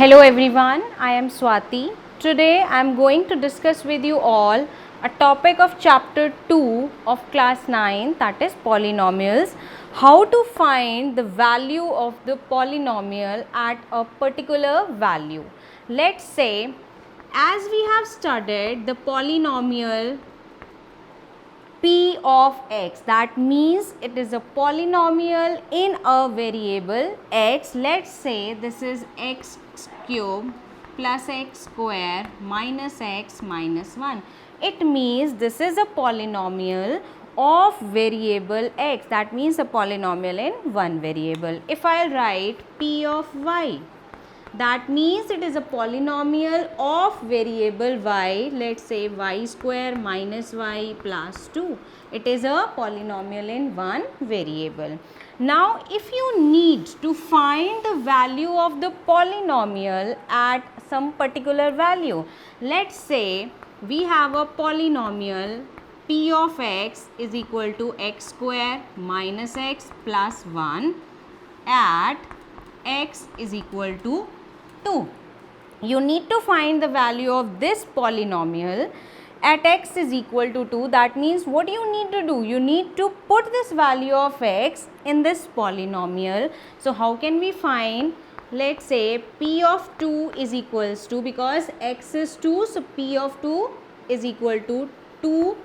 Hello everyone, I am Swati. Today I am going to discuss with you all a topic of chapter 2 of class 9, that is polynomials. How to find the value of the polynomial at a particular value. Let's say as we have studied the polynomial p of x, that means it is a polynomial in a variable x. Let's say this is x cube plus x square minus x minus 1. It means this is a polynomial of variable x, that means a polynomial in one variable. If I write p of y, that means it is a polynomial of variable y. Let's say y square minus y plus 2. It is a polynomial in one variable. Now if you need to find the value of the polynomial at some particular value, let's say we have a polynomial p of x is equal to x square minus x plus 1 at x is equal to 2. You need to find the value of this polynomial at x is equal to 2. That means what you need to do? You need to put this value of x in this polynomial. So how can we find? Let's say p of 2 is equals to, because x is 2, so p of 2 is equal to 2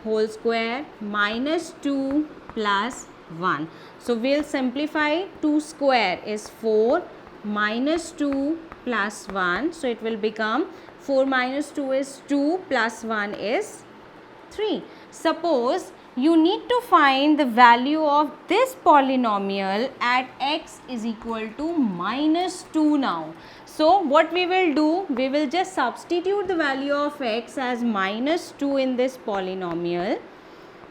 whole square minus 2 plus 1. So we'll simplify. 2 square is 4 minus 2 plus 1. So it will become 4 minus 2 is 2 plus 1 is 3. Suppose you need to find the value of this polynomial at x is equal to minus 2 now. So what we will do, we will just substitute the value of x as minus 2 in this polynomial,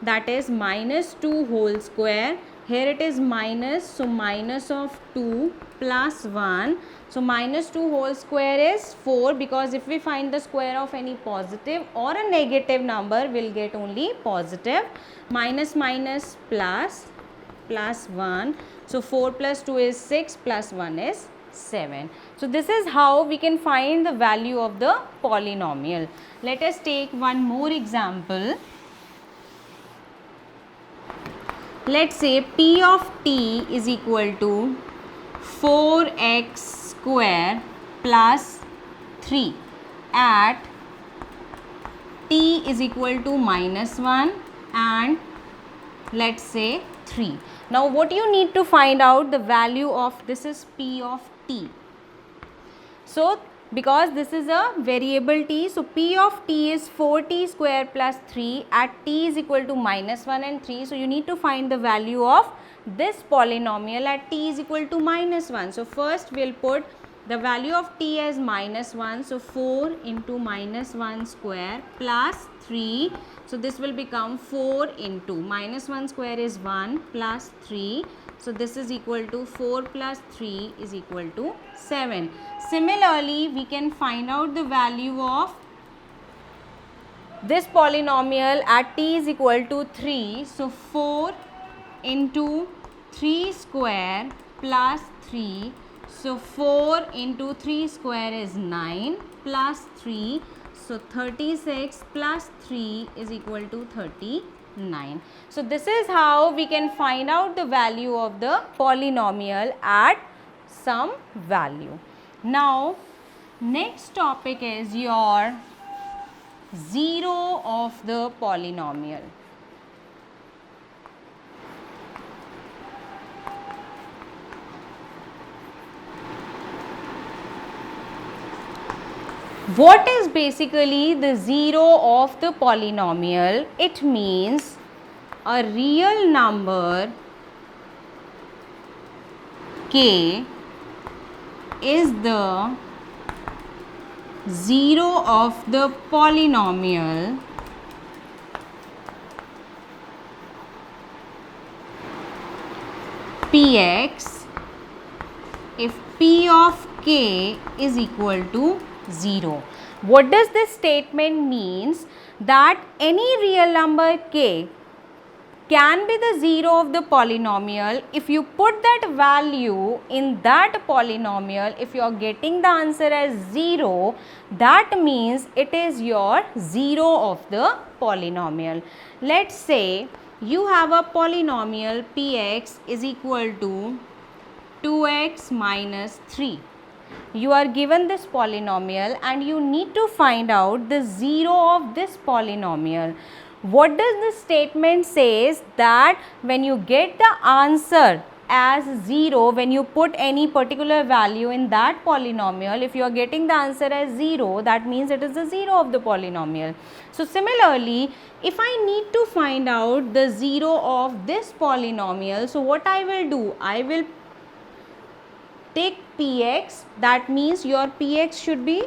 that is minus 2 whole square. Here it is minus, so minus of 2 plus 1. So minus 2 whole square is 4, because if we find the square of any positive or a negative number, we'll get only positive. Minus minus plus 1. So 4 plus 2 is 6 plus 1 is 7. So this is how we can find the value of the polynomial. Let us take one more example. Let's say p of t is equal to 4x square plus 3 at t is equal to minus 1 and let's say 3. Now what you need to find out the value of this is p of t. So because this is a variable t, so p of t is 4t square plus 3 at t is equal to minus 1 and 3. So you need to find the value of this polynomial at t is equal to minus 1. So first we will put the value of t as minus 1. So 4 into minus 1 square plus 3. So this will become 4 into minus 1 square is 1 plus 3. So this is equal to 4 plus 3 is equal to 7. Similarly, we can find out the value of this polynomial at t is equal to 3. So 4 into 3 square plus 3. So 4 into 3 square is 9 plus 3. So 36 plus 3 is equal to 39. So this is how we can find out the value of the polynomial at some value. Now next topic is your zero of the polynomial. What is basically the zero of the polynomial? It means a real number k is the zero of the polynomial px if p of k is equal to 0. What does this statement means? That any real number k can be the zero of the polynomial if you put that value in that polynomial. If you are getting the answer as 0, that means it is your zero of the polynomial. Let's say you have a polynomial px is equal to 2x minus 3. You are given this polynomial and you need to find out the zero of this polynomial. What does the statement says? That when you get the answer as 0, when you put any particular value in that polynomial, if you are getting the answer as 0, that means it is the zero of the polynomial. So similarly, if I need to find out the zero of this polynomial, so what I will do, I will take px, that means your px should be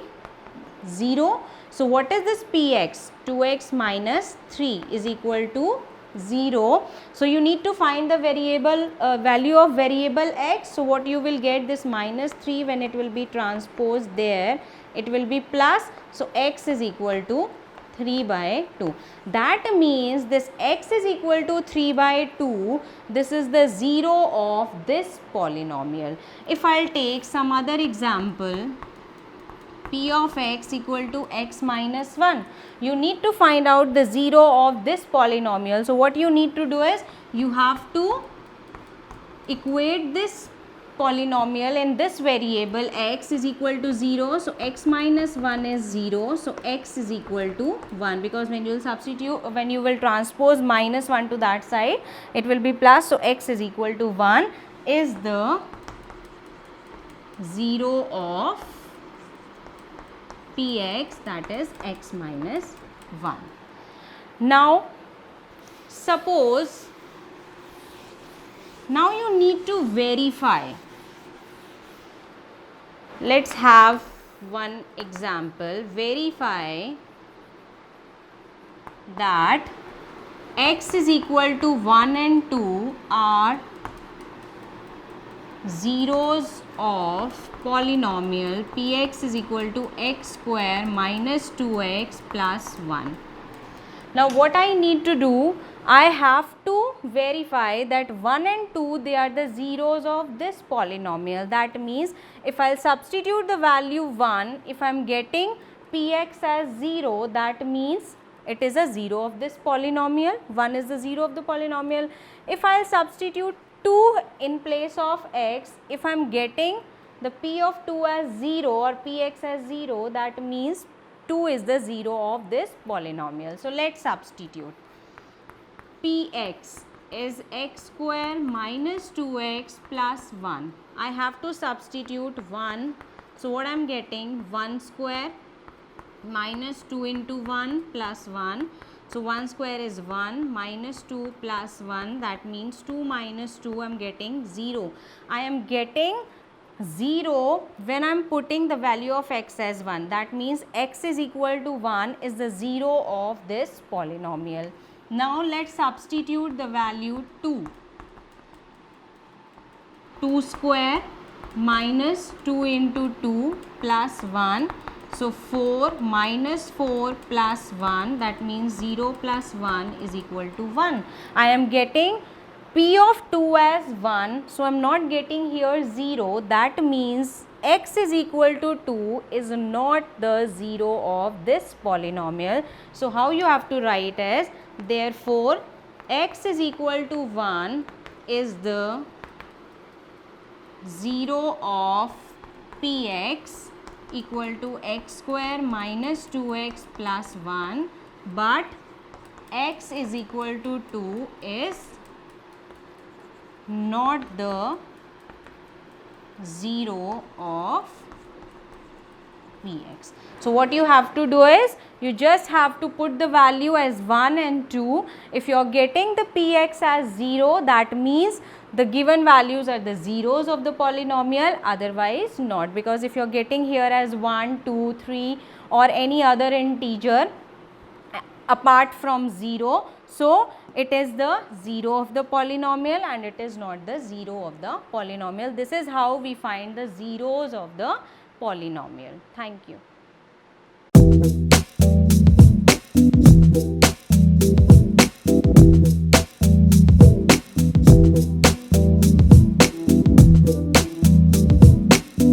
0. So what is this px? 2x minus 3 is equal to 0. So you need to find the variable value of variable x. So what you will get, this minus 3, when it will be transposed there, it will be plus. So x is equal to 3 by 2. That means this x is equal to 3 by 2. This is the zero of this polynomial. If I'll take some other example, p of x equal to x minus 1. You need to find out the zero of this polynomial. So what you need to do is, you have to equate this polynomial in this variable. X is equal to 0, so x minus 1 is 0, so x is equal to 1, because when you will substitute, when you will transpose minus 1 to that side, it will be plus. So x is equal to 1 is the zero of px, that is x minus 1. Now suppose, now you need to verify. Let's have one example. Verify that x is equal to 1 and 2 are zeros of polynomial px is equal to x square minus 2x plus 1. Now what I need to do, I have to verify that 1 and 2, they are the zeros of this polynomial. That means if I will substitute the value 1, if I am getting px as 0, that means it is a zero of this polynomial. 1 is the zero of the polynomial. If I will substitute 2 in place of x, if I am getting the p of 2 as 0 or px as 0, that means 2 is the zero of this polynomial. So let's substitute. Px is x square minus 2x plus 1. I have to substitute 1. So what I am getting, 1 square minus 2 into 1 plus 1. So 1 square is 1 minus 2 plus 1, that means 2 minus 2, I am getting 0. I am getting 0 when I am putting the value of x as 1. That means x is equal to 1 is the zero of this polynomial. Now let's substitute the value 2. 2 square minus 2 into 2 plus 1. So 4 minus 4 plus 1, that means 0 plus 1 is equal to 1. I am getting p of 2 as 1, so I am not getting here 0. That means x is equal to 2 is not the zero of this polynomial. So how you have to write is, therefore x is equal to 1 is the zero of px equal to x square minus 2x plus 1, but x is equal to 2 is not the zero of px. So what you have to do is, you just have to put the value as 1 and 2. If you are getting the px as 0, that means the given values are the zeros of the polynomial, otherwise not, because if you are getting here as 1, 2, 3 or any other integer apart from 0, so it is the zero of the polynomial and it is not the zero of the polynomial. This is how we find the zeros of the polynomial. Thank you.